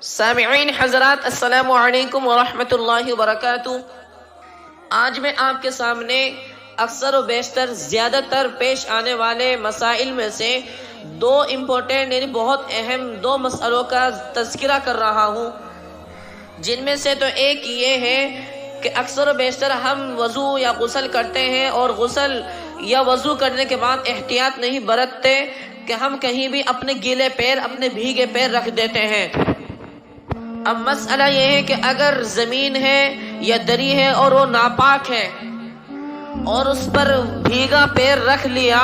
سامعین حضرات، السلام علیکم ورحمۃ اللہ وبرکاتہ۔ آج میں آپ کے سامنے اکثر و بیشتر زیادہ تر پیش آنے والے مسائل میں سے دو امپورٹنٹ یعنی بہت اہم دو مسئلوں کا تذکرہ کر رہا ہوں، جن میں سے تو ایک یہ ہے کہ اکثر و بیشتر ہم وضو یا غسل کرتے ہیں اور غسل یا وضو کرنے کے بعد احتیاط نہیں برتتے کہ ہم کہیں بھی اپنے گیلے پیر اپنے بھیگے پیر رکھ دیتے ہیں۔ اب مسئلہ یہ ہے کہ اگر زمین ہے یا دری ہے اور وہ ناپاک ہے اور اس پر بھیگا پیر رکھ لیا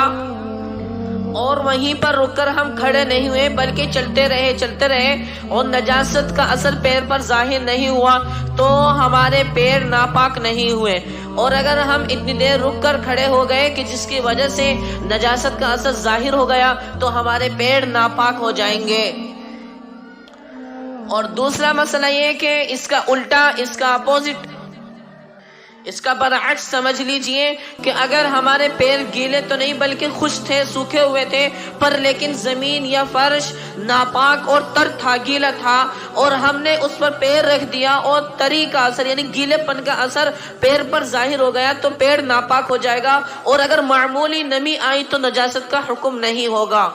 اور وہیں پر رک کر ہم کھڑے نہیں ہوئے بلکہ چلتے رہے اور نجاست کا اثر پیر پر ظاہر نہیں ہوا تو ہمارے پیر ناپاک نہیں ہوئے، اور اگر ہم اتنی دیر رک کر کھڑے ہو گئے کہ جس کی وجہ سے نجاست کا اثر ظاہر ہو گیا تو ہمارے پیر ناپاک ہو جائیں گے۔ اور دوسرا مسئلہ یہ کہ اس کا الٹا، اس کا اپوزٹ، اس کا برعکس سمجھ لیجئے کہ اگر ہمارے پیر گیلے تو نہیں بلکہ خشک تھے، سوکھے ہوئے تھے، پر لیکن زمین یا فرش ناپاک اور تر تھا، گیلا تھا، اور ہم نے اس پر پیر رکھ دیا اور تری کا اثر یعنی گیلے پن کا اثر پیر پر ظاہر ہو گیا تو پیر ناپاک ہو جائے گا، اور اگر معمولی نمی آئی تو نجاست کا حکم نہیں ہوگا۔